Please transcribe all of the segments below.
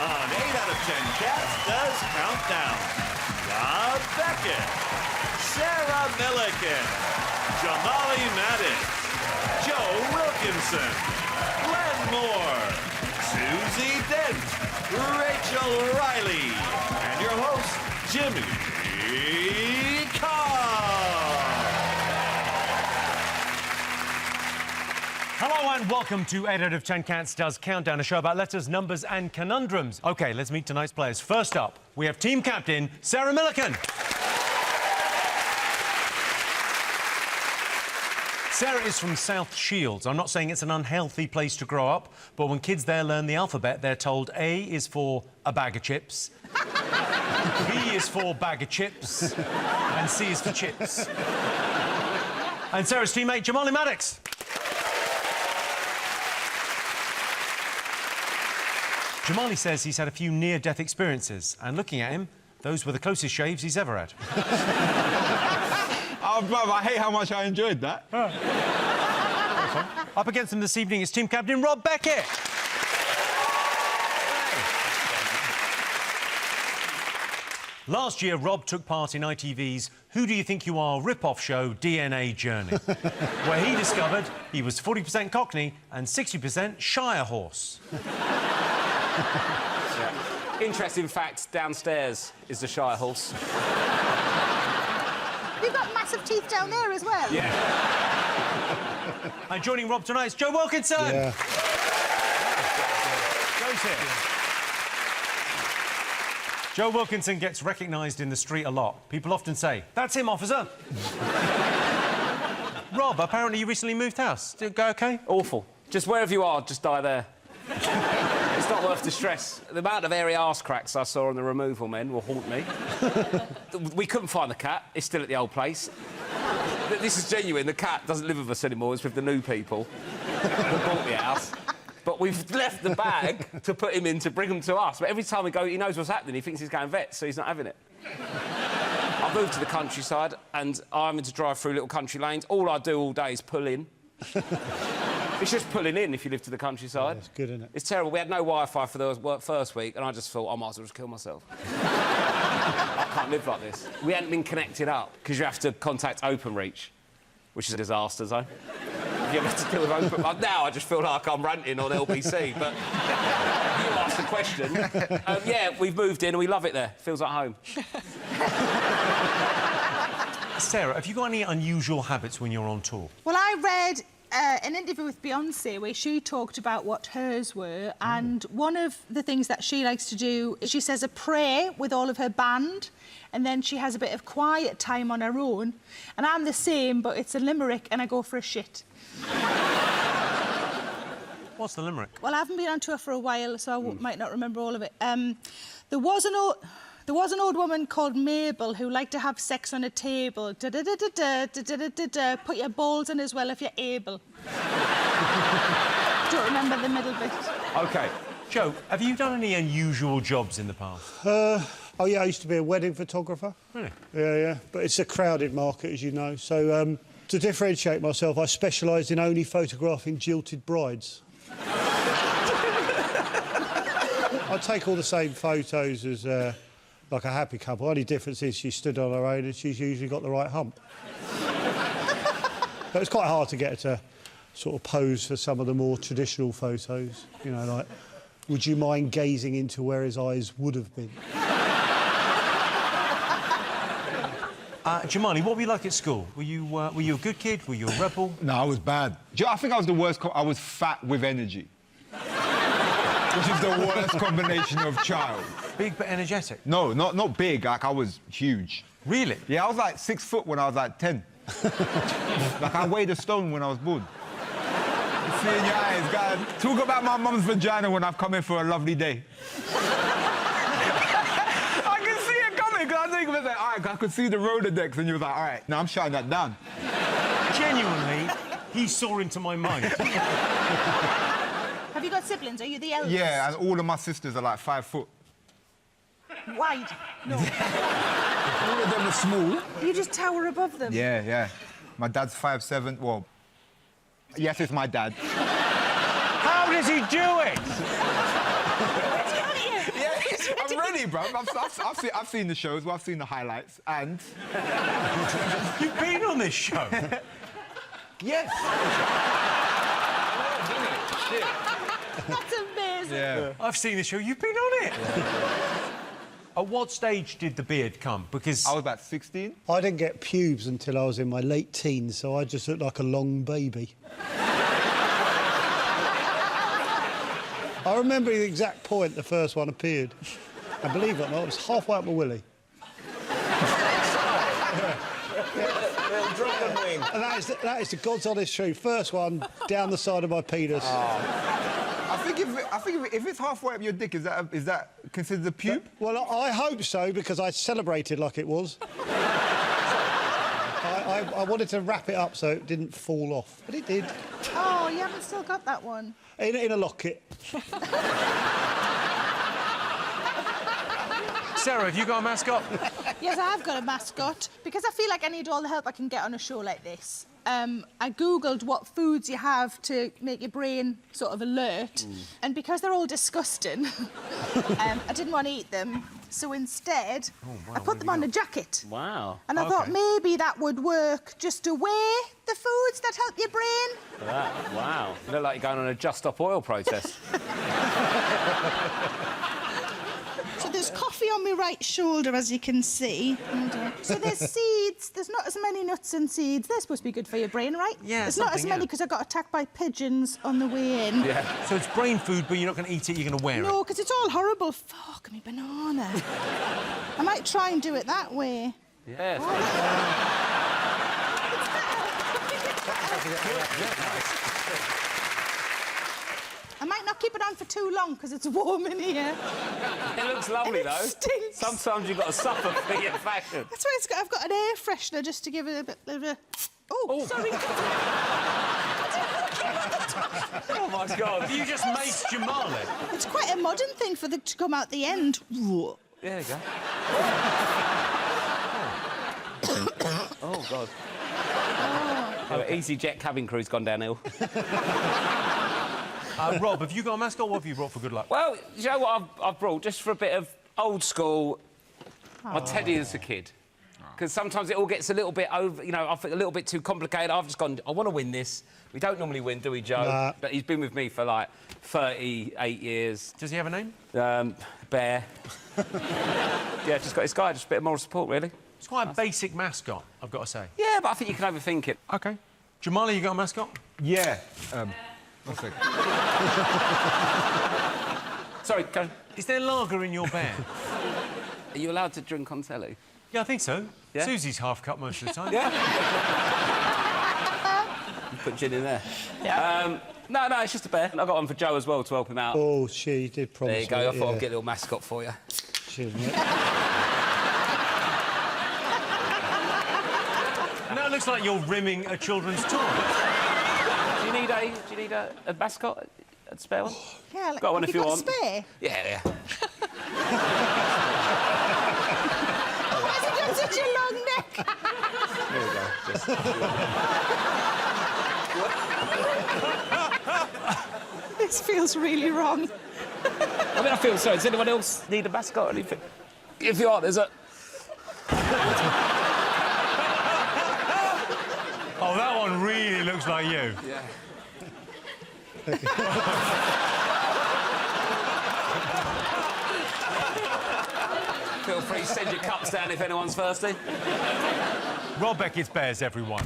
On 8 out of 10 Cats Does Countdown, Rob Beckett, Sarah Milliken, Jamali Maddox, Joe Wilkinson, Len Moore, Susie Dent, Rachel Riley, and your host, Jimmy Carr. Hello and welcome to 8 out of 10 Cats Does Countdown, a show about letters, numbers and conundrums. OK, let's meet tonight's players. First up, we have team captain Sarah Milliken. Sarah is from South Shields. I'm not saying it's an unhealthy place to grow up, but when kids there learn the alphabet, they're told A is for a bag of chips, B is for bag of chips, and C is for chips. And Sarah's teammate, Jamali Maddox. Jamali says he's had a few near-death experiences, and looking at him, those were the closest shaves he's ever had. Oh, brother, I hate how much I enjoyed that. Up against him this evening is team captain Rob Beckett. Last year, Rob took part in ITV's Who Do You Think You Are rip-off show DNA Journey, where he discovered he was 40% Cockney and 60% Shire horse. Interesting fact, downstairs is the Shire horse. You've got massive teeth down there as well. Yeah. And joining Rob tonight is Joe Wilkinson. Yeah. Joe's here. Joe Wilkinson gets recognised in the street a lot. People often say, "That's him, officer." Rob, apparently you recently moved house. Did it go OK? Awful. Just wherever you are, just die there. It's not worth the stress. The amount of airy arse cracks I saw on the removal men will haunt me. We couldn't find the cat. It's still at the old place. This is genuine. The cat doesn't live with us anymore. It's with the new people who bought the house. But we've left the bag to put him in to bring him to us. But every time we go, he knows what's happening. He thinks he's going vet, so he's not having it. I've moved to the countryside and I'm having to drive through little country lanes. All I do all day is pull in. It's just pulling in if you live to the countryside. Yeah, it's good, isn't it? It's terrible. We had no Wi-Fi for the first week, and I just thought I might as well just kill myself. I can't live like this. We hadn't been connected up because you have to contact OpenReach, which is a disaster zone. You have to deal with Open. Now I just feel like I'm ranting on LBC, but you asked the question. Yeah, we've moved in and we love it there. Feels like home. Sarah, have you got any unusual habits when you're on tour? Well, I read an interview with Beyonce where she talked about what hers were, and one of the things that she likes to do is she says a prayer with all of her band, and then she has a bit of quiet time on her own. And I'm the same, but it's a limerick and I go for a shit. What's the limerick? Well, I haven't been on tour for a while, so I might not remember all of it. There was an old woman called Mabel who liked to have sex on a table. Da-da-da-da-da, put your balls in as well if you're able. Don't remember the middle bit. OK. Joe, have you done any unusual jobs in the past? Oh, yeah, I used to be a wedding photographer. Really? Yeah. But it's a crowded market, as you know. So, to differentiate myself, I specialised in only photographing jilted brides. I take all the same photos as... like a happy couple. Only difference is she stood on her own and she's usually got the right hump. But it's quite hard to get her to sort of pose for some of the more traditional photos. You know, like, would you mind gazing into where his eyes would have been? Jamali, what were you like at school? Were you a good kid? Were you a rebel? No, I was bad. Do you know, I think I was the worst. I was fat with energy. Which is the worst combination of child. Big but energetic? No, not big. Like, I was huge. Really? Yeah, I was like 6 foot when I was like 10. Like, I weighed a stone when I was born. You see in your eyes, guys. Talk about my mum's vagina when I've come in for a lovely day. I can see it coming, because I think it was like, all right, I could see the Rolodex, and you was like, all right, now I'm shutting that down. Genuinely, he saw into my mind. Have you got siblings? Are you the eldest? Yeah, and all of my sisters are like 5 foot. Wide? No. All of them are small. You just tower above them? Yeah. My dad's 5'7". Well, yes, it's my dad. How does he do it? me, bro. I've seen the shows, well, I've seen the highlights, and... You've been on this show? Yes! That's amazing. Yeah. I've seen the show. You've been on it. At what stage did the beard come? Because I was about 16. I didn't get pubes until I was in my late teens, so I just looked like a long baby. I remember the exact point the first one appeared. And believe it or not, it was halfway up my willy. And that is the God's honest truth. First one, down the side of my penis. I think if it's halfway up your dick, is that considered a pube? Well, I hope so, because I celebrated like it was. I wanted to wrap it up so it didn't fall off, but it did. Oh, you haven't still got that one? In a locket. Sarah, have you got a mascot? Yes, I have got a mascot, because I feel like I need all the help I can get on a show like this. I googled what foods you have to make your brain sort of alert, and because they're all disgusting, I didn't want to eat them. So instead, I put them on a jacket. Wow. And I thought maybe that would work just to weigh the foods that help your brain. Wow. You look like you're going on a Just Stop Oil protest. So there's coffee on my right shoulder, as you can see. So there's seeds. There's not as many nuts and seeds. They're supposed to be good for your brain, right? Yeah, there's not as many because I got attacked by pigeons on the way in. Yeah. So it's brain food, but you're not going to eat it, you're going to wear it? No, because it's all horrible. Fuck me, banana. I might try and do it that way. Yes. I might not keep it on for too long because it's warm in here. It looks lovely, And it though. stinks. Sometimes you've got to suffer for your fashion. That's why I've got an air freshener just to give it a bit of a... Oh, sorry. Oh, my God. You just maced Jamali. It's quite a modern thing for them to come out the end. There you go. Oh, God. Oh, EasyJet cabin crew's gone downhill. Rob, have you got a mascot? What have you brought for good luck? Well, you know what I've brought? Just for a bit of old school, my Teddy as a kid. Because sometimes it all gets a little bit over, you know, I think a little bit too complicated. I've just gone, I want to win this. We don't normally win, do we, Joe? Nah. But he's been with me for, like, 38 years. Does he have a name? Bear. Yeah, just got this guy, just a bit of moral support, really. It's quite a basic mascot, I've got to say. Yeah, but I think you can overthink it. OK. Jamali, you got a mascot? Yeah. One second. Sorry, go. Is there lager in your bear? Are you allowed to drink on telly? Yeah, I think so. Yeah? Susie's half cut most of the time. Yeah? You put gin in there. Yeah. No, it's just a bear. I got one for Joe as well to help him out. Oh, she did promise. There you go. me, I thought yeah. I'd get a little mascot for you. She didn't. Now it looks like you're rimming a children's toy. Do you need a mascot? A spare one? Yeah, like, Got one have if you got want. A spare? Yeah. Why has it got such a long neck? There we go. This feels really wrong. I mean, I feel sorry. Does anyone else need a mascot or anything? If you are, there's a... Oh, that one really looks like you. Yeah. Feel free to send your cups down if anyone's thirsty. Rob Beckett's Bears, everyone.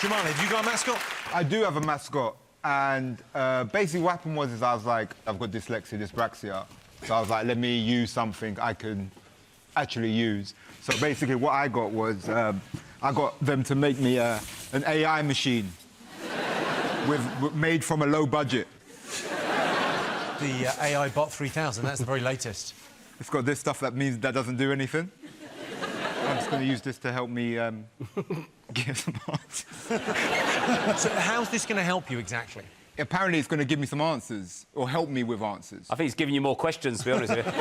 Jamali, have you got a mascot? I do have a mascot, and basically what happened was I was like, I've got dyslexia, dyspraxia, so I was like, let me use something I can actually use. So basically what I got was, I got them to make me an AI machine made from a low budget. The AI Bot 3000, that's the very latest. It's got this stuff that means that doesn't do anything. I'm just going to use this to help me give some answers. So how's this going to help you exactly? Apparently it's going to give me some answers, or help me with answers. I think it's giving you more questions, to be honest with you.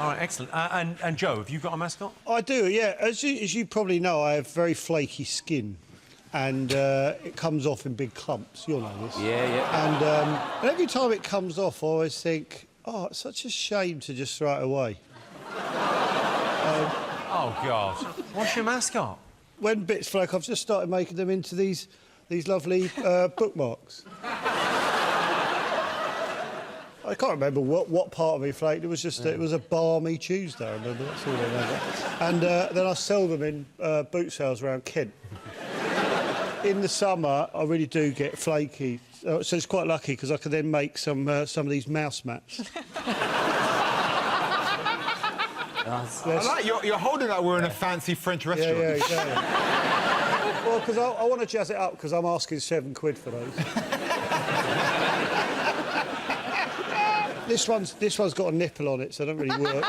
All right, excellent. And Joe, have you got a mascot? I do, yeah. As you probably know, I have very flaky skin. and it comes off in big clumps. You'll know this. Yeah. And every time it comes off, I always think, oh, it's such a shame to just throw it away. Oh, God. What's your mascot? When bits flake, I've just started making them into these lovely bookmarks. I can't remember what part of me flaked. It was just it was a balmy Tuesday. I remember. That's all I remember. And then I sell them in boot sales around Kent. In the summer, I really do get flaky, so it's quite lucky because I can then make some of these mouse mats. I like you're holding that we're in a fancy French restaurant. Yeah, exactly. Well, because I want to jazz it up because I'm asking £7 for those. This one's got a nipple on it, so it don't really work.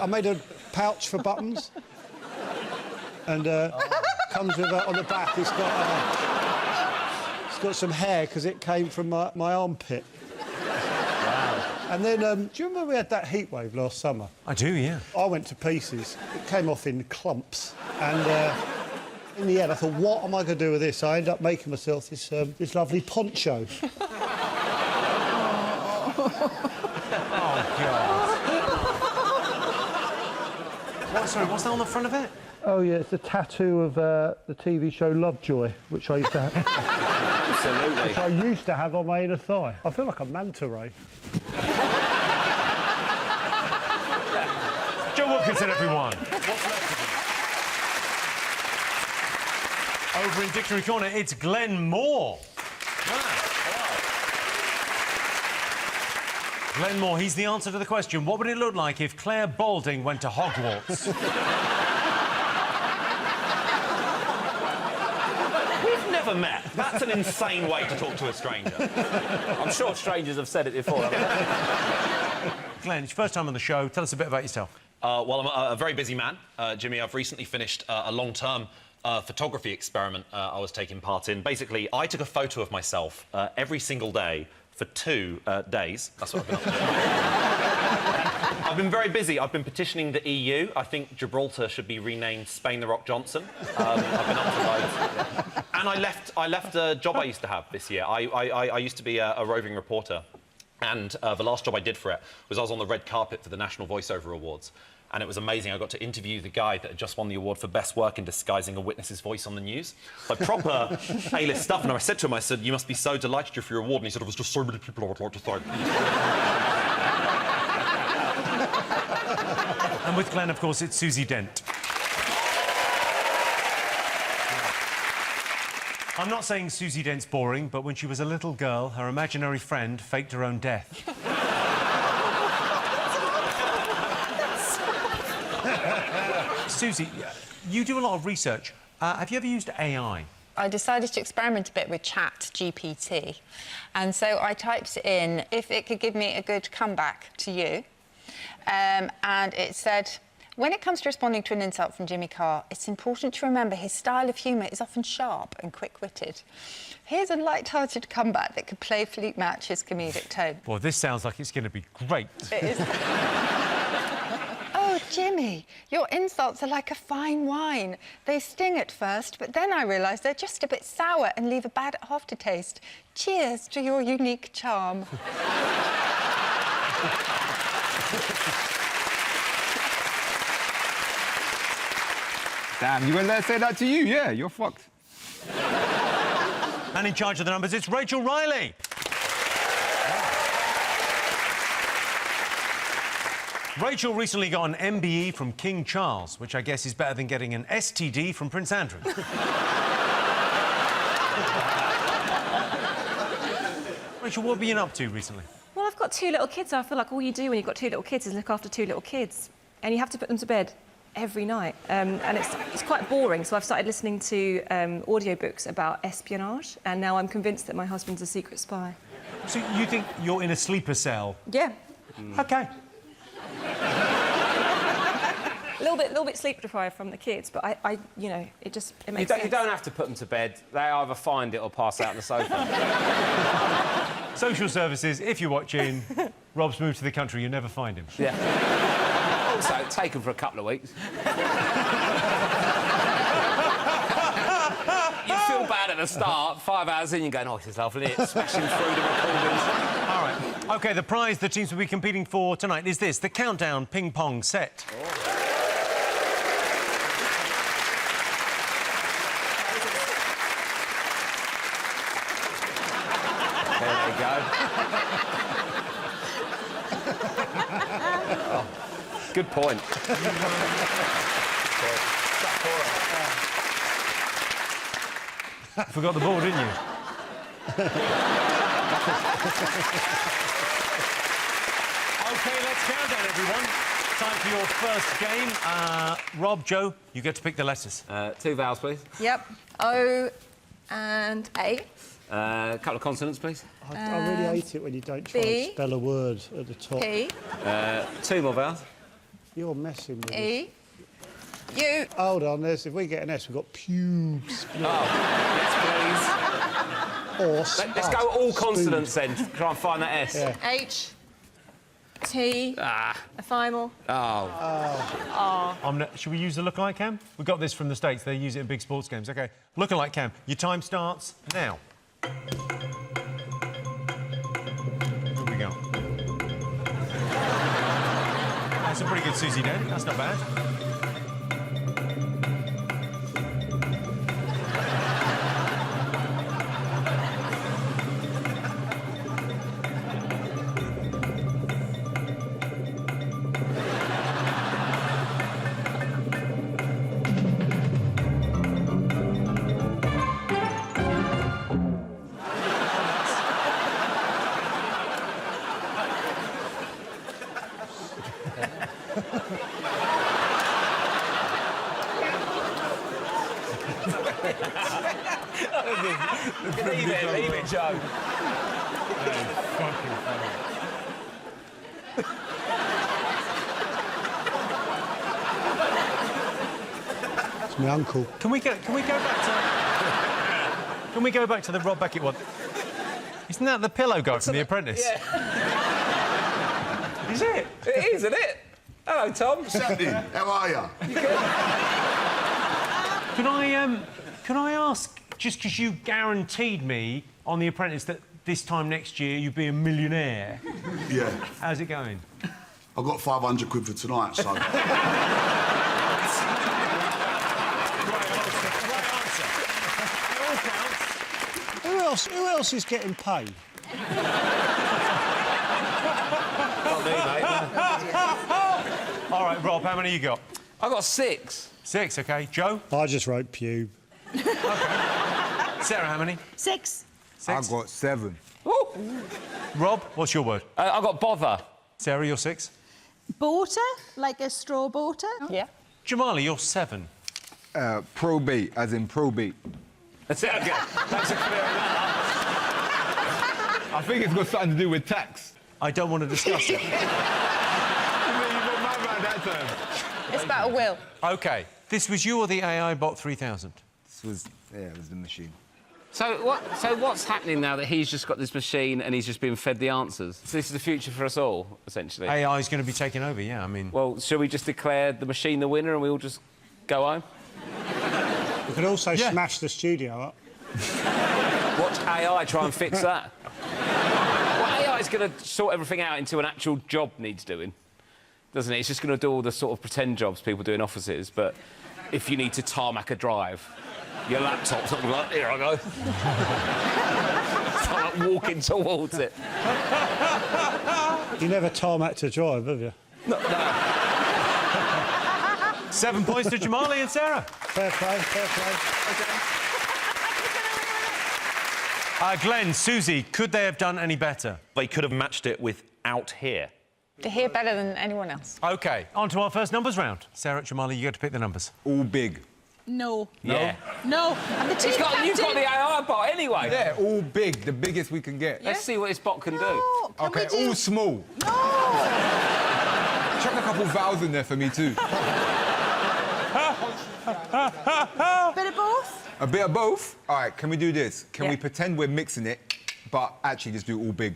I made a pouch for buttons, and comes with on the back. It's got some hair because it came from my armpit. Wow. And then, do you remember we had that heat wave last summer? I do, yeah. I went to pieces. It came off in clumps, and in the end, I thought, what am I going to do with this? I ended up making myself this lovely poncho. Oh, God. Sorry, what's that on the front of it? Oh, yeah, it's a tattoo of the TV show Lovejoy, which I used to have. Absolutely. Which I used to have on my inner thigh. I feel like a manta ray. Joe Wilkinson, everyone. Over in Dictionary Corner, it's Glenn Moore. Glenn Moore, he's the answer to the question, what would it look like if Claire Balding went to Hogwarts? We've never met. That's an insane way to talk to a stranger. I'm sure strangers have said it before, haven't they? Glenn, it's your first time on the show. Tell us a bit about yourself. Well, I'm a very busy man, Jimmy. I've recently finished a long-term photography experiment I was taking part in. Basically, I took a photo of myself every single day for 2 days. That's what I've been up to. I've been very busy. I've been petitioning the EU. I think Gibraltar should be renamed Spain the Rock Johnson. I've been up to loads. And I left a job I used to have this year. I used to be a roving reporter. And the last job I did for it was I was on the red carpet for the National Voiceover Awards. And it was amazing. I got to interview the guy that had just won the award for Best Work in Disguising a Witness's Voice on the News. Like, proper A-list stuff. And I said to him, I said, you must be so delighted for your award. And he said, it was just so many people I would like to thank. And with Glenn, of course, it's Susie Dent. I'm not saying Susie Dent's boring, but when she was a little girl, her imaginary friend faked her own death. Susie, you do a lot of research. Have you ever used AI? I decided to experiment a bit with ChatGPT. And so I typed in if it could give me a good comeback to you. And it said, when it comes to responding to an insult from Jimmy Carr, it's important to remember his style of humour is often sharp and quick-witted. Here's a light-hearted comeback that could playfully match his comedic tone. Well, this sounds like it's going to be great. It is. Oh, Jimmy, your insults are like a fine wine. They sting at first, but then I realise they're just a bit sour and leave a bad aftertaste. Cheers to your unique charm. Damn, you wouldn't let her say that to you? Yeah, you're fucked. And in charge of the numbers, it's Rachel Riley. Rachel recently got an MBE from King Charles, which I guess is better than getting an STD from Prince Andrew. Rachel, what have you been up to recently? Well, I've got 2 little kids, so I feel like all you do when you've got 2 little kids is look after 2 little kids. And you have to put them to bed every night. And it's quite boring, so I've started listening to audiobooks about espionage, and now I'm convinced that my husband's a secret spy. So you think you're in a sleeper cell? Yeah. OK. A little bit sleep deprived from the kids, but I you know, it makes sense. You don't have to put them to bed. They either find it or pass out on the sofa. Social services, if you're watching, Rob's moved to the country, you never find him. Yeah. Also, take them for a couple of weeks. bad at the start. 5 hours in, you're going, oh, this is lovely. It's smashing through the recordings. All right. OK, the prize the teams will be competing for tonight is this, the Countdown Ping Pong set. There they go. Oh, good point. Forgot the ball, didn't you? OK, let's count down, everyone. Time for your first game. Rob, Joe, you get to pick the letters. 2 vowels, please. Yep. O and A. A couple of consonants, please. I really hate it when you don't try B. and spell a word at the top. P. 2 more vowels. You're messing with us. E. U. Hold on, if we get an S, we've got pubes. Oh, yes, please. Or Let's go all consonants then. Try and find that S. Yeah. H. T. A final. Should we use the lookalike cam? We got this from the States. They use it in big sports games. OK, lookalike cam. Your time starts now. Here we go. That's a pretty good Susie then. That's not bad. Leave it, Joe. Fucking funny. It's my uncle. Can we go back to... Can we go back to the Rob Beckett one? Isn't that the pillow guy from The Apprentice? Yeah. Is it? It is, isn't it? Hello, Tom. Sandy, how are you? Can I ask, just because you guaranteed me on The Apprentice that this time next year you'd be a millionaire? Yeah. How's it going? I've got 500 quid for tonight, so... Who else is getting paid? Not me, mate. All right, Rob, how many you got? I got 6. 6, OK. Joe? I just wrote pube. Sarah, how many? 6. 6. I've got 7. Ooh. Rob, what's your word? I got bother. Sarah, you're 6. Border, like a straw border. Yeah. Jamali, you're 7. Probate, as in probate. That's it, okay. That's a clear enough. I think it's got something to do with tax. I don't want to discuss it. It's about a will. OK. This was you or the AI bot 3000? This was, it was the machine. So what's happening now that he's just got this machine and he's just being fed the answers? So this is the future for us all, essentially. AI is going to be taking over, yeah, I mean... Well, shall we just declare the machine the winner and we all just go home? We could also smash the studio up. Watch AI try and fix that. Well, AI is going to sort everything out into an actual job needs doing, doesn't it? It's just going to do all the sort of pretend jobs people do in offices, but if you need to tarmac a drive, your laptop's not like, here I go. It's like walking towards it. You never tarmac to drive, have you? No. 7 points to Jamali and Sarah. Fair play, fair play. Glenn, Susie, could they have done any better? They could have matched it with out here. To hear better than anyone else. OK, on to our first numbers round. Sarah, Jamali, you get to pick the numbers. All big. No. Yeah. No. I'm the team You've got captain. the AI bot anyway. Yeah, all big, the biggest we can get. Let's see what this bot can do. No, can OK, we do... all small. No. Chuck a couple vowels in there for me, too. Bit of both. A bit of both? All right, can we do this? Can we pretend we're mixing it, but actually just do all big?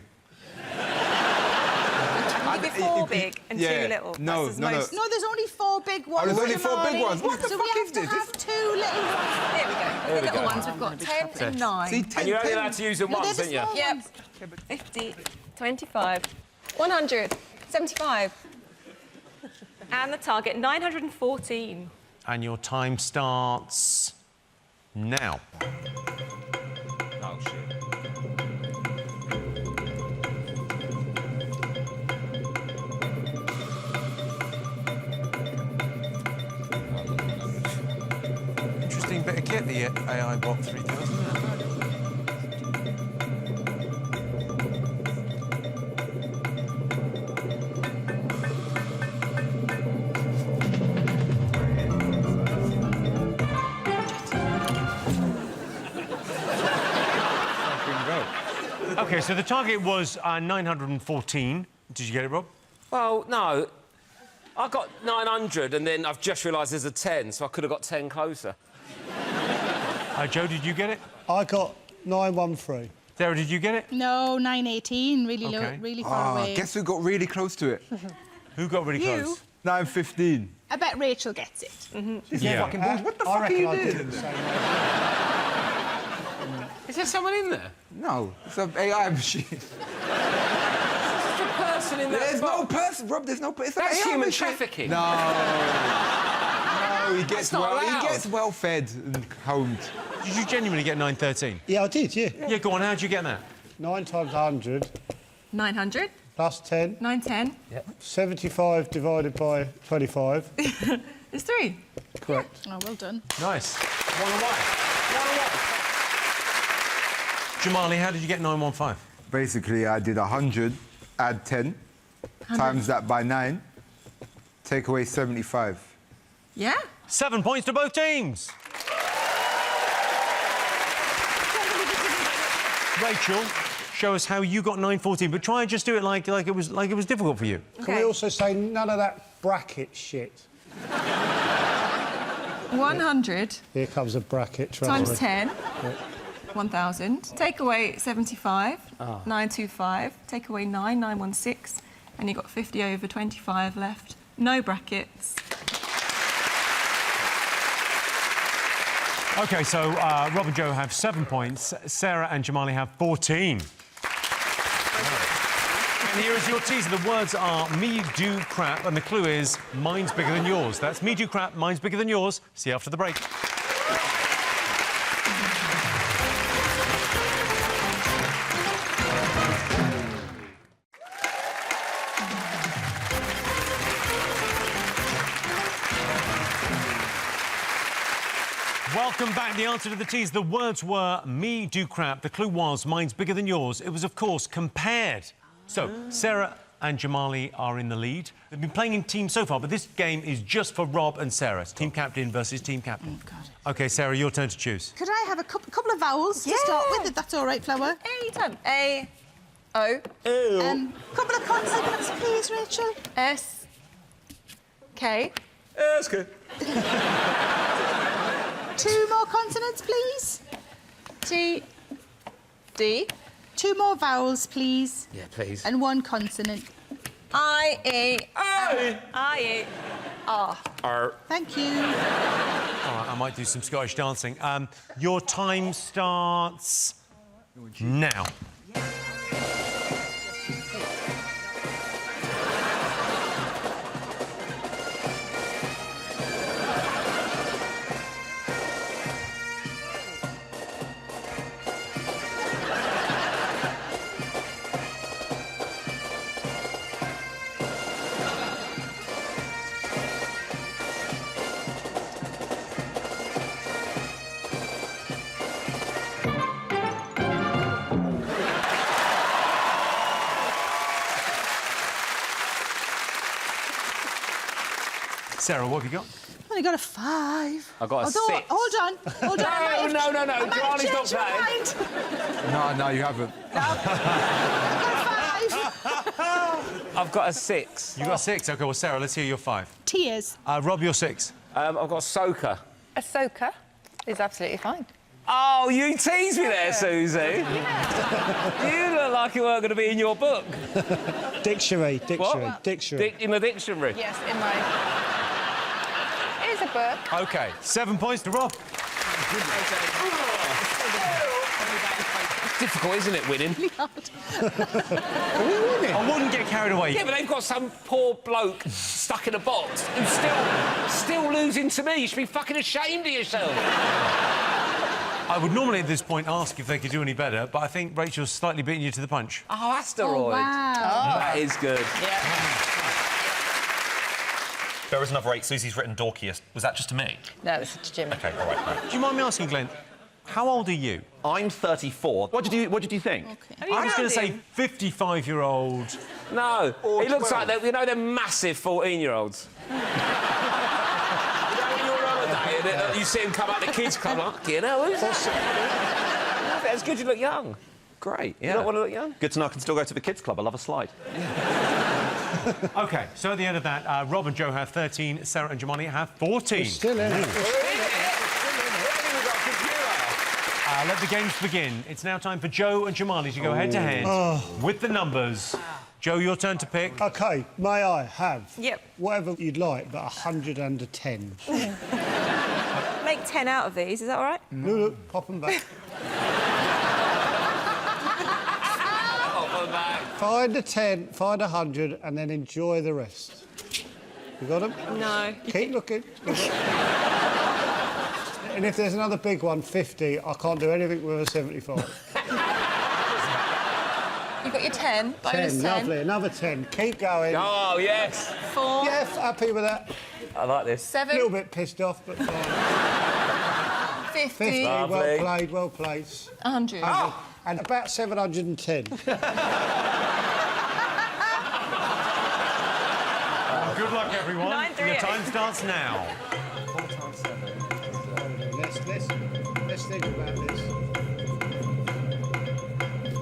I Would it be 4 big and 2 little? No, That's as no, no. most- No, there's only 4 big ones. there's only 4 big Jamali. ones? What the so fuck we is this? have to have 2 little ones. Here we go. The little ones, we've got 10 and 9. See, 10, And you're only 10. allowed to use them No, they're once, the aren't you? small Yep. ones. 50, 25, 100, 75. And the target, 914. And your time starts now. Oh, shit. Interesting bit of kit, the AI Bot 3000. Okay, so the target was 914. Did you get it, Rob? Well, no. I got 900 and then I've just realised there's a 10, so I could have got 10 closer. Joe, did you get it? I got 913. Sarah, did you get it? No, 918. Really low, Okay. really far away. Guess who got really close to it? Who got really You. close? 9:15. I bet Rachel gets it. Yeah. Fucking bullshit. What the I fuck are reckon you I doing? did the same. Is there someone in there? No, it's an AI machine. There's a person in there. There's no person, Rob. There's no person. It's an That's AI human machine. trafficking. No. No, he gets not well. allowed. He gets well fed and homed. Did you genuinely get 913? Yeah, I did, yeah. Yeah, go on. How'd you get that? 9 times 100 900, plus 10. 910. 75 divided by 25. It's 3. Correct. Oh, well done. Nice. 101. 101. Jamali, how did you get 915? Basically, I did 100, add 10, times that by 9, take away 75. Yeah? 7 points to both teams. Rachel, show us how you got 914, but try and just do it like it was difficult for you. Can we also say none of that bracket shit? 100 Here comes a bracket. trust times me. 10, 1,000. Take away 75, 925. Take away 9, 916. And you've got 50 over 25 left. No brackets. OK, so Rob and Joe have 7 points. Sarah and Jamali have 14. And here is your teaser. The words are me do crap, and the clue is mine's bigger than yours. That's me do crap, mine's bigger than yours. See you after the break. Welcome back. The answer to the tease. The words were me do crap. The clue was mine's bigger than yours. It was, of course, compared. So, Sarah and Jamali are in the lead. They've been playing in teams so far, but this game is just for Rob and Sarah. It's team captain versus team captain. Oh, God. OK, Sarah, your turn to choose. Could I have a couple of vowels to start with, if that's all right, Flower? Anytime. A, O, Couple of consonants, please, Rachel. S, K. That's good. 2 more consonants, please. T, D, 2 more vowels, please. Yeah, please. And 1 consonant. I, E, O. I, E, R. Thank you. All right, I might do some Scottish dancing. Your time starts now. Sarah, what have you got? I've only got a 5. I got a 6. Hold on. Hold on. I might have- No. I might have Johnny's not changed my playing. mind. No, you haven't. I've got a 5. I've got a 6. You got 6. OK, well, Sarah, let's hear your 5. Tears. Rob, your 6. I've got soaker. A soaker is absolutely fine. Oh, you teased me there, Susie. You look like you weren't going to be in your book. Dictionary. What? Dictionary. In the dictionary? Yes, in my... Here's a book. OK, 7 points to Rob. It's difficult, isn't it, winning? I wouldn't get carried away. Yeah, but they've got some poor bloke stuck in a box who's still losing to me. You should be fucking ashamed of yourself. I would normally at this point ask if they could do any better, but I think Rachel's slightly beating you to the punch. Oh, asteroid. Oh, wow. That is good. Yeah. There was another 8. Susie's written dorkiest. Was that just to me? No, it's to Jimmy. OK, all right. Do you mind me asking, Glenn, how old are you? I'm 34. What did you think? I was going to say 55-year-old. No, he looks like they're massive 14-year-olds. You see him come out the kids' club, like, you know, who's that? It's good you look young. Great, yeah. You don't want to look young? Good to know I can still go to the kids' club. I love a slide. OK, so at the end of that, Rob and Joe have 13, Sarah and Jamali have 14. Still in it. Let the games begin. It's now time for Joe and Jamali to go head-to-head with the numbers. Joe, your turn to pick. OK, may I have Yep. whatever you'd like, but 110. Make 10 out of these, is that all right? No, pop them back. Find a 10, find 100, and then enjoy the rest. You got them? No. Keep looking. And if there's another big one, 50, I can't do anything with a 75. You've got your 10, bonus 10. Lovely, another 10. Keep going. Oh, yes. 4. Yeah, happy with that. I like this. 7. A little bit pissed off, but fine. 50. 50, Lovely. well played, well played. 100. Oh. And about 710. Good luck, everyone. 938. Your time starts now. 4 times 7. Let's think about this.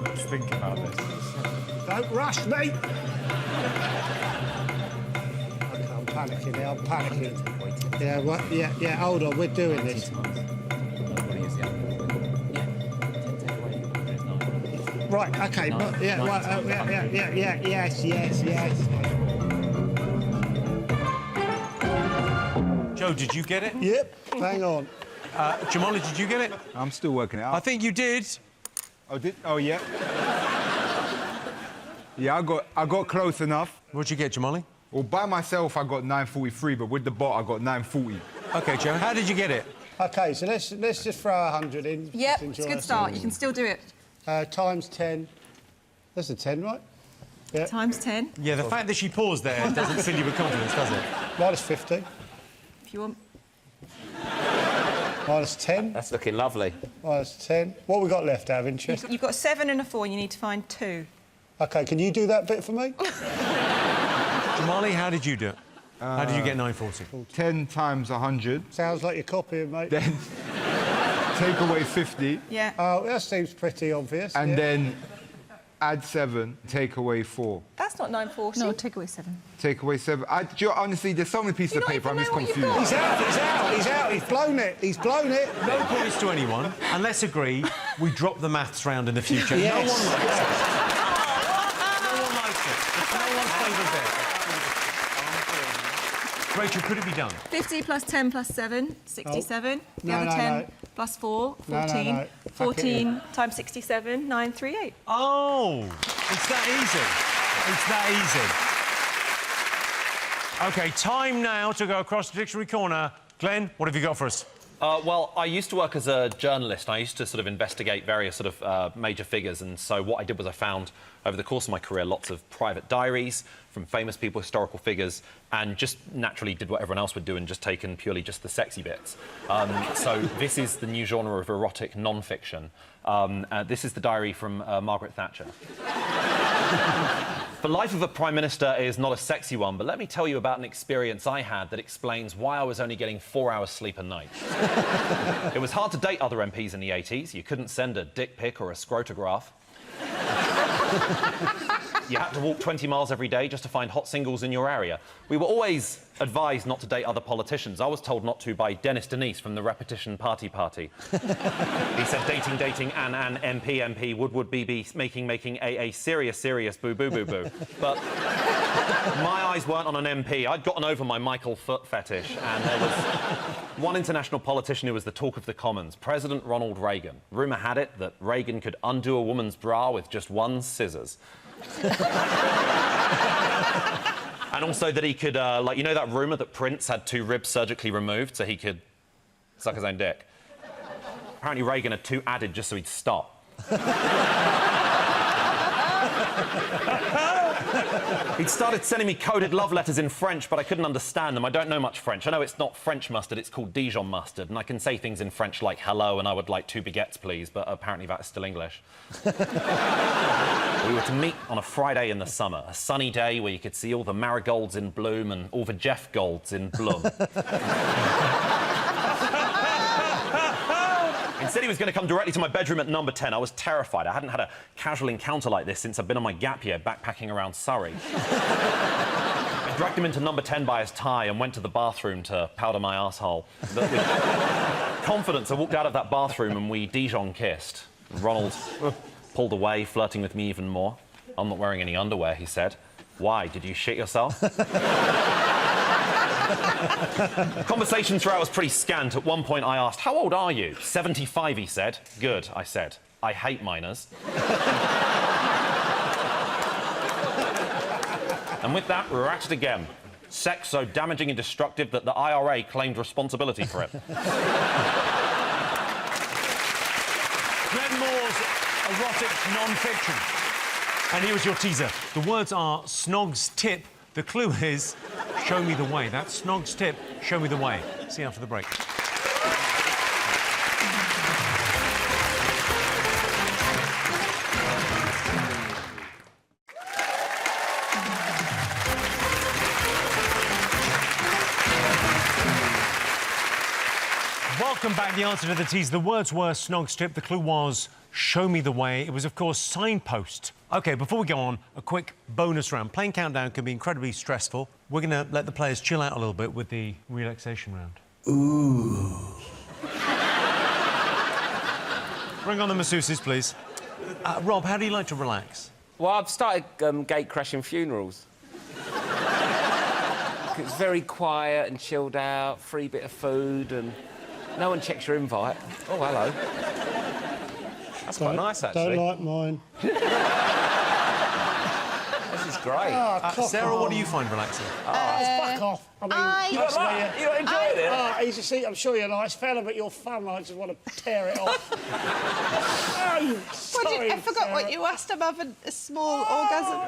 Let's think about this. Don't rush me! OK, I'm panicking now, I'm panicking. Yeah, what? Yeah, hold on, we're doing this. Right, OK, but, yeah, right, yes. Joe, did you get it? Yep, hang on. Jamali, did you get it? I'm still working it out. I think you did. Oh, oh, yeah. Yeah, I got close enough. What'd you get, Jamali? Well, by myself, I got 943, but with the bot, I got 940. OK, Joe, how did you get it? OK, so let's just throw 100 in. Yep, Just it's a enjoy good start. You can still do it. Times 10. That's a 10, right? Yeah. Times 10, Yeah, the fact that she paused there doesn't fill you with confidence, does it? Minus 50. if you want. Minus 10. That's looking lovely. Minus 10. What we got left out of interest? You've got a 7 and a 4, and you need to find 2. OK, can you do that bit for me? Jamali, how did you do it? How did you get 940? 10 times 100, Sounds like you're copying, mate. then take away 50, Yeah. Oh, that seems pretty obvious. and yeah. then add 7, take away 4. That's not 940. No, take away 7. Take away 7. Honestly, there's so many pieces You of don't paper, I'm even just know what you've confused. He's out. He's blown it. He's blown it. No points to anyone, and let's agree we drop the maths round in the future. Yes. No one likes it. No one likes it. It's no one's favourite bit. Rachel, could it be done? 50 plus 10 plus 7, 67. The No, other no, 10 no. plus 4, No, no, 14. no. 14 times 67, 938. Oh, it's that easy. It's that easy. OK, time now to go across the dictionary corner. Glenn, what have you got for us? Well, I used to work as a journalist. I used to sort of investigate various sort of major figures, and so what I did was I found, over the course of my career, lots of private diaries from famous people, historical figures, and just naturally did what everyone else would do and just taken purely just the sexy bits. So this is the new genre of erotic non-fiction. This is the diary from Margaret Thatcher. The life of a Prime Minister is not a sexy one, but let me tell you about an experience I had that explains why I was only getting 4 hours sleep a night. It was hard to date other MPs in the 80s. You couldn't send a dick pic or a scrotograph. You had to walk 20 miles every day just to find hot singles in your area. We were always advised not to date other politicians. I was told not to by Dennis Denise from the Repetition Party. He said dating, Anne, MP, Wood, BB, making, AA, serious, boo. But my eyes weren't on an MP. I'd gotten over my Michael Foot fetish, and there was one international politician who was the talk of the Commons, President Ronald Reagan. Rumour had it that Reagan could undo a woman's bra with just one scissors. And also that he could, like, you know that rumour that Prince had 2 ribs surgically removed so he could suck his own dick? Apparently Reagan had 2 added just so he'd stop. He'd started sending me coded love letters in French, but I couldn't understand them. I don't know much French. I know it's not French mustard, it's called Dijon mustard, and I can say things in French like hello and I would like 2 baguettes, please, but apparently that is still English. We were to meet on a Friday in the summer, a sunny day where you could see all the marigolds in bloom and all the Jeff Golds in bloom. Instead, he was going to come directly to my bedroom at number 10. I was terrified. I hadn't had a casual encounter like this since I'd been on my gap year backpacking around Surrey. I dragged him into number 10 by his tie and went to the bathroom to powder my arsehole. But with confidence, I walked out of that bathroom and we Dijon kissed. Ronald pulled away, flirting with me even more. I'm not wearing any underwear, he said. Why? Did you shit yourself? Conversation throughout was pretty scant. At one point, I asked, how old are you? 75, he said. Good, I said. I hate minors. And with that, we were at it again. Sex so damaging and destructive that the IRA claimed responsibility for it. Glenn Moore's erotic non-fiction. And here was your teaser. The words are Snog's tip. The clue is show me the way. That's Snog's tip, show me the way. See you after the break. Welcome back. The answer to the teaser. The words were Snog's tip. The clue was show me the way. It was, of course, signpost. OK, before we go on, a quick bonus round. Playing Countdown can be incredibly stressful. We're going to let the players chill out a little bit with the relaxation round. Ooh. Bring on the masseuses, please. Rob, how do you like to relax? Well, I've started gate crashing funerals. It's very quiet and chilled out, free bit of food, and no one checks your invite. Oh, hello. That's quite nice, actually. Don't like mine. This is great. Sarah, what do you find relaxing? Fuck off. I mean, You not enjoying it? he's a seat. I'm sure you're a nice fella, but you're fun. I just want to tear it off. Oh, sorry, I forgot what you asked. I'm having a small orgasm.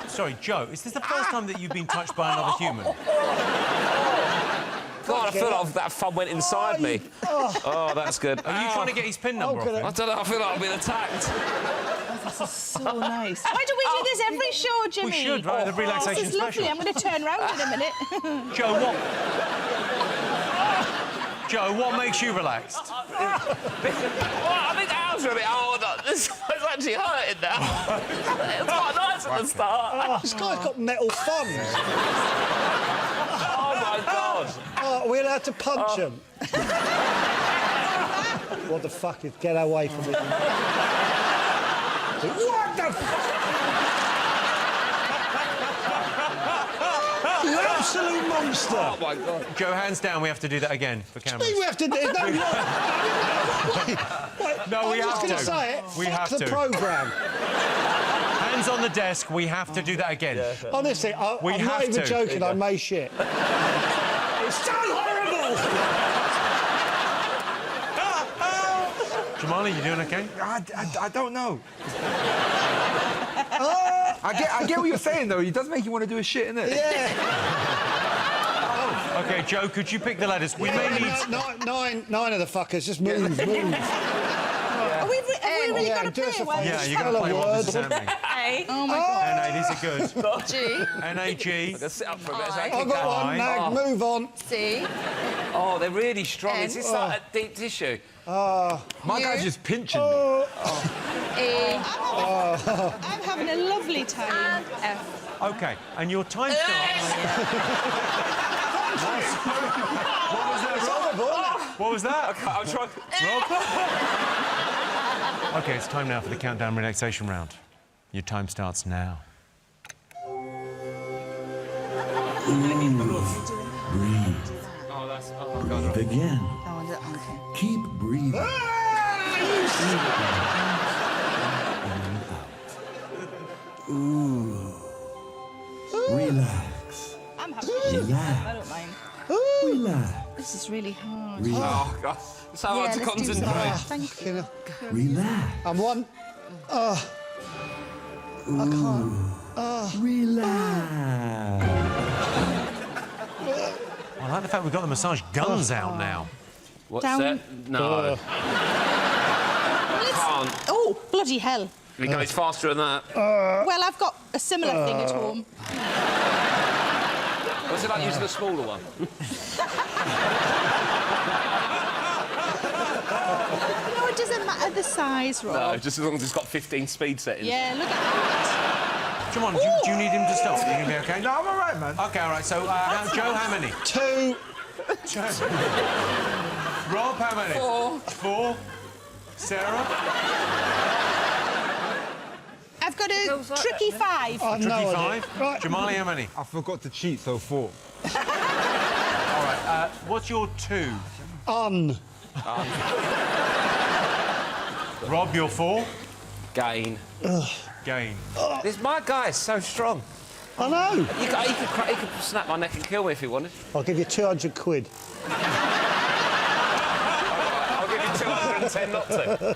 Sorry, Joe, is this the first time that you've been touched by another human? God, I feel like that fun went inside me. Oh, that's good. Are you trying to get his PIN number off him? I don't know, I feel like I've been attacked. This is so nice. Why don't we do this every show, Jimmy? We should, right? The relaxation This is lovely. special. I'm going to turn round in a minute. Joe, what makes you relaxed? Well, I think the arms are a bit hard. It's actually hurting now. It was quite nice at the start. This guy's got metal thumbs. Oh, my God. Are we allowed to punch him? What the fuck is... Get away from me. What the f... You absolute monster. Oh, my God. Joe, hands down, we have to do that again for cameras. We have to do... No, No, we I'm have just going to. to say it. We Fuck have the to. programme. Hands on the desk, we have to do that again. Honestly, I'm not even joking. I may shit. It's so horrible! Jamali, you doing OK? I don't know. I get what you're saying, though. It does make you want to do a shit, innit? Yeah. OK, Joe, could you pick the letters? We may need... Nine of the fuckers. Just move. Have we really got to do us play a one? favour. Yeah, you're going to play what this is happening. A. Oh, my God. N-A, these are good. G. N-A-G. Sit up for a bit. I. I've got one. Nag, move on. C. Oh, they're really strong. Is this like a deep tissue? My guy's just pinching me. I'm having a lovely time. And F. OK, and your time starts... What was that? I'll try. Rob? OK, it's time now for the countdown relaxation round. Your time starts now. Breathe. Oh, that's... Oh, God. Breathe again. Keep breathing. Ooh. Relax. I'm happy. Relax. I don't mind. Relax. This is really hard. Relax. Oh, God. It's so hard to let's do some. concentrate. Thank you. Relax. I'm one. Relax. I like the fact we've got the massage guns out now. What's Down. that? No. Can't. Oh, bloody hell. It goes faster than that. Well, I've got a similar thing at home. What's it like using the smaller one? No, it doesn't matter the size, Rob. No, just as long as it's got 15 speed settings. Yeah, look at that. Come on, do you need him to stop? Are you going to be OK? No, I'm all right, man. OK, all right, so, Joe, how many? 2. Rob, how many? 4. 4. Sarah? I've got a tricky 5. I've Tricky no idea. 5. Right. Jamali, how many? I forgot to cheat, so 4. All right, what's your 2? Rob, your 4? Gain. Gain. My guy is so strong. I know. He could snap my neck and kill me if he wanted. I'll give you 200 quid. I'll give you 210 not to.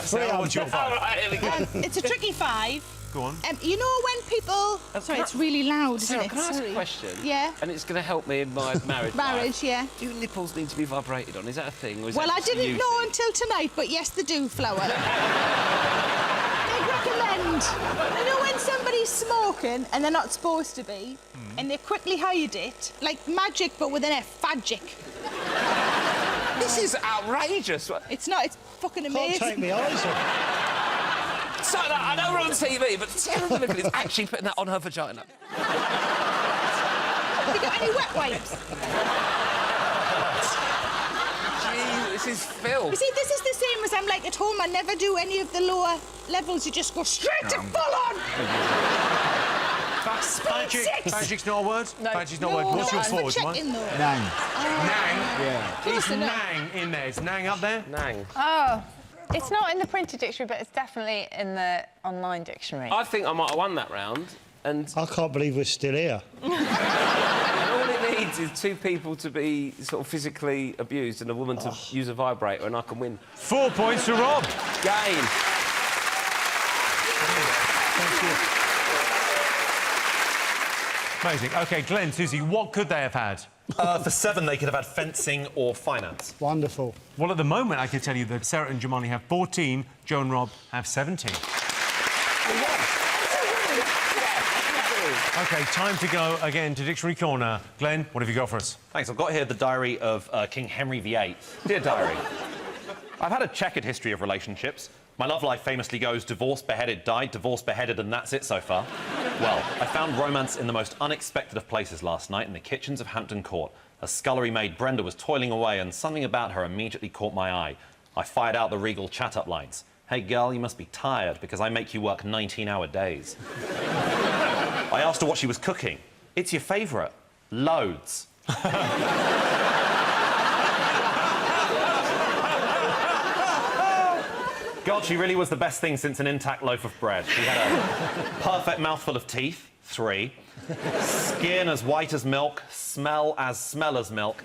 Sarah, what's your 5? All right, here we go. It's a tricky 5. Go on. You know when people... Sorry, it's really loud, isn't Sarah, it? can I ask Sorry. a question? Yeah. And it's going to help me in my marriage. Marriage, yeah. Do nipples need to be vibrated on? Is that a thing? Or is Well, that I just a didn't you know thing? until tonight, but yes, they do, Flower. They recommend. You know when somebody's smoking and they're not supposed to be, and they quickly hide it, like magic but with an F, fagic. This is outrageous. It's not. It's fucking Can't amazing. take me eyes off. So, I know we're on TV, but Sarah Milligan is actually putting that on her vagina. Have you got any wet wipes? Gee, this is filth. You see, this is the same as I'm like at home. I never do any of the lower levels. You just go straight to full on. Magic. Six. Magic's not a word? No. Magic's not a word. What's your 4, Jamali? checking though. Nang. Nang? Yeah. Is Close enough. Nang in there? Is Nang up there? Nang. Oh, it's not in the printed dictionary, but it's definitely in the online dictionary. I think I might have won that round, and I can't believe we're still here. all it needs is 2 people to be sort of physically abused and a woman to use a vibrator, and I can win. 4 points to Rob. Gain. Amazing. OK, Glenn, Susie, what could they have had? For 7, they could have had fencing or finance. Wonderful. Well, at the moment, I can tell you that Sarah and Jamali have 14, Joe and Rob have 17. OK, time to go again to Dictionary Corner. Glenn, what have you got for us? Thanks. I've got here the diary of King Henry VIII. Dear diary, I've had a checkered history of relationships. My love life famously goes divorced, beheaded, died, divorced, beheaded, and that's it so far. Well, I found romance in the most unexpected of places last night in the kitchens of Hampton Court. A scullery maid, Brenda, was toiling away, and something about her immediately caught my eye. I fired out the regal chat-up lines. Hey, girl, you must be tired because I make you work 19-hour days. I asked her what she was cooking. It's your favourite. Loads. God, she really was the best thing since an intact loaf of bread. She had a perfect mouthful of teeth, 3. Skin as white as milk, smell as milk.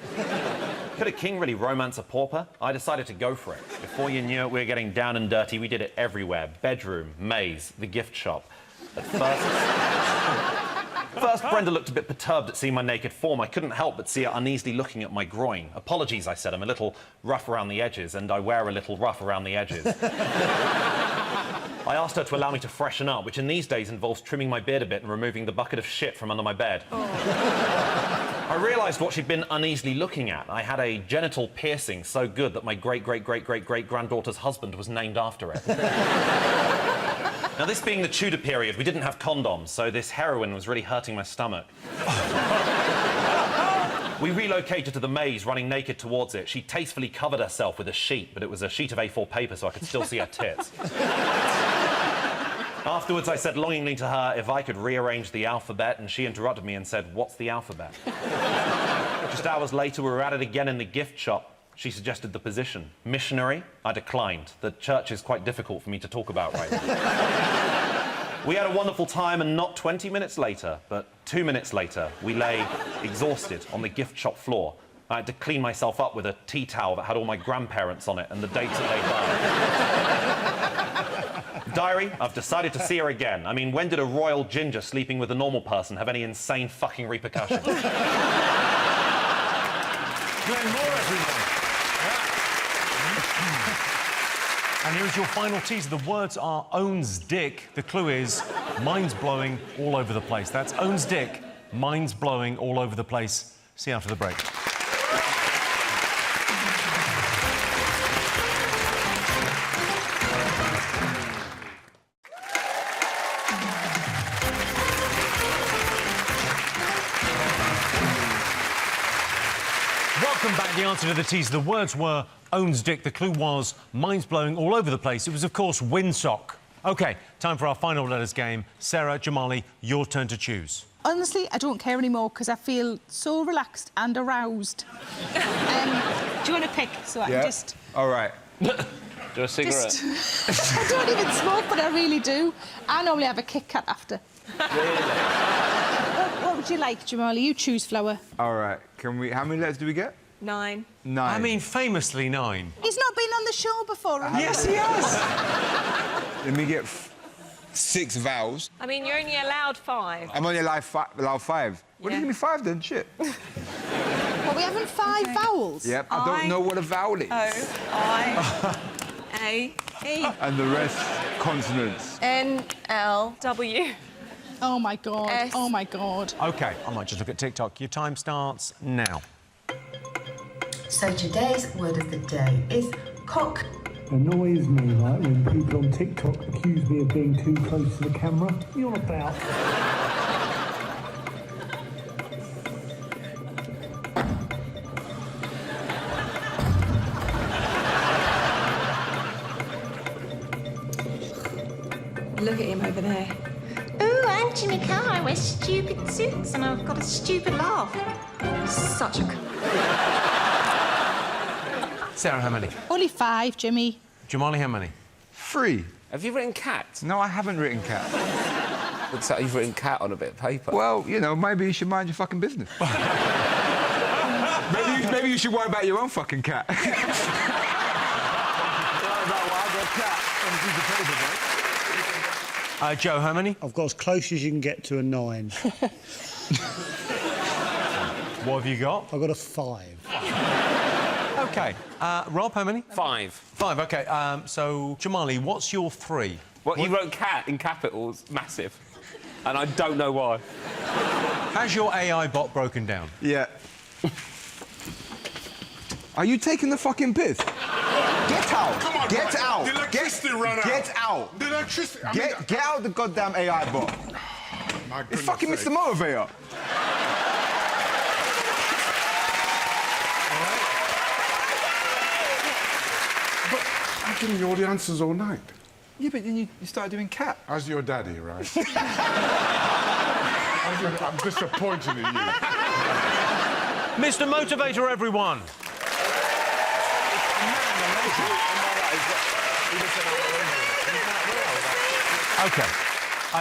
Could a king really romance a pauper? I decided to go for it. Before you knew it, we were getting down and dirty. We did it everywhere. Bedroom, maze, the gift shop. At first, Brenda looked a bit perturbed at seeing my naked form. I couldn't help but see her uneasily looking at my groin. Apologies, I said. I'm a little rough around the edges, and I wear a little rough around the edges. I asked her to allow me to freshen up, which in these days involves trimming my beard a bit and removing the bucket of shit from under my bed. I realised what she'd been uneasily looking at. I had a genital piercing so good that my great-great-great-great-great-granddaughter's husband was named after it. Now, this being the Tudor period, we didn't have condoms, so this heroin was really hurting my stomach. We relocated to the maze, running naked towards it. She tastefully covered herself with a sheet, but it was a sheet of A4 paper, so I could still see her tits. Afterwards, I said longingly to her if I could rearrange the alphabet, and she interrupted me and said, "What's the alphabet?" Just hours later, we were at it again in the gift shop. She suggested the position. Missionary? I declined. The church is quite difficult for me to talk about right now. We had a wonderful time, and not 20 minutes later, but 2 minutes later, we lay exhausted on the gift shop floor. I had to clean myself up with a tea towel that had all my grandparents on it and the dates that they died. Diary, I've decided to see her again. I mean, when did a royal ginger sleeping with a normal person have any insane fucking repercussions? Glenn Moore, everyone. And here's your final teaser. The words are owns dick. The clue is mind's blowing all over the place. That's owns dick, mind's blowing all over the place. See you after the break. Welcome back. The answer to the teaser. The words were owns dick. The clue was mind's blowing all over the place. It was, of course, windsock. OK, time for our final letters game. Sarah, Jamali, your turn to choose. Honestly, I don't care anymore because I feel so relaxed and aroused. Do you want to pick so I can just... All right. Do a cigarette? I don't even smoke, but I really do. I normally have a Kit Kat after. Really? What would you like, Jamali? You choose, Flower. All right. Can we... How many letters do we get? 9. 9. I mean, famously 9. He's not been on the show before, have you? Yes, he has. Let me get 6 vowels. I mean, you're only allowed 5. I'm only allowed 5. Well, Yeah. give me 5 then, shit. Well, we haven't 5 vowels. Yep, I don't know what a vowel is. O-I-A-E. And the rest, consonants. N-L-W. Oh, my God. S. Oh, my God. OK, I might just look at TikTok. Your time starts now. So today's word of the day is cock. Annoys me, like, when people on TikTok accuse me of being too close to the camera. You're about. Look at him over there. Ooh, I'm Jimmy Carr. I wear stupid suits and I've got a stupid laugh. Such a... Sarah, how many? Only 5, Jimmy. Jamali, how many? 3. Have you written cat? No, I haven't written cat. Looks like you've written cat on a bit of paper. Well, you know, maybe you should mind your fucking business. maybe you should worry about your own fucking cat. Joe, how many? I've got as close as you can get to a 9. What have you got? I've got a 5. OK. Rob, how many? 5. 5, OK. So, Jamali, what's your 3? Well, you wrote cat in capitals, massive. And I don't know why. Has your AI bot broken down? Yeah. Are you taking the fucking piss? Get out! Come on, Get man. out! The electricity ran out. Get out! The electricity... Get out the goddamn AI bot. My It's goodness fucking sake. Mr. Motivator. I've given you all the answers all night. Yeah, but then you started doing cat. As your daddy, right? I'm disappointed in you. Mr. Motivator, everyone. OK.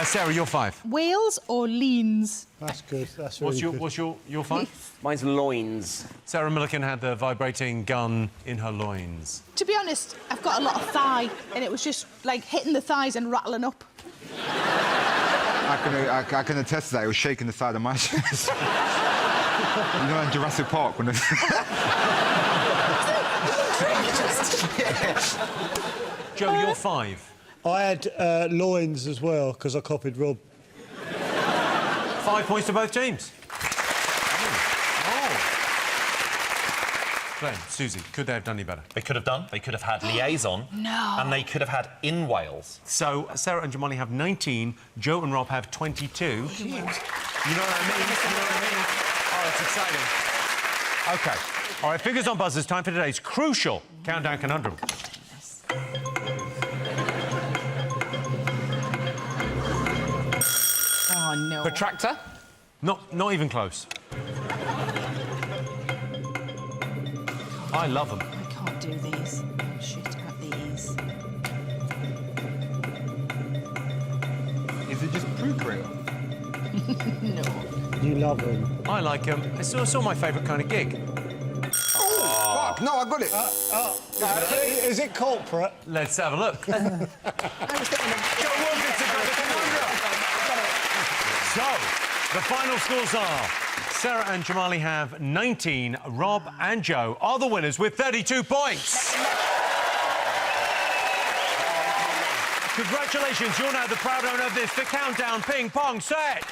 Sarah, you're 5. Wales or leans? That's good. That's really good. What's your 5? Mine's loins. Sarah Millican had the vibrating gun in her loins. To be honest, I've got a lot of thigh, and it was just, like, hitting the thighs and rattling up. I can attest to that. It was shaking the side of my chest. You know, in Jurassic Park when Joe, you're 5. I had loins as well, because I copied Rob. 5 points to both teams. Glenn, Susie, could they have done any better? They could have done. They could have had liaison. No. And they could have had in Wales. So Sarah and Jamali have 19, Joe and Rob have 22. You know what I mean? Oh, it's exciting. OK. All right, fingers on buzzers. Time for today's crucial countdown conundrum. Oh, no. Protractor? Not even close. I love them. I can't do these. I'm shit at these. Is it just procreate? No. You love them. I like them. It's still my favourite kind of gig. Fuck, no, I got it. Is it corporate? Let's have a look. I was getting them. Joe Wilkinson got the conundrum. So, the final scores are Sarah and Jamali have 19, Rob and Joe are the winners with 32 points. Congratulations, you're now the proud owner of this, the Countdown Ping Pong set.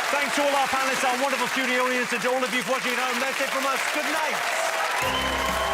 Thanks to all our panellists, our wonderful studio audience, and to all of you for watching at home. That's it from us. Good night.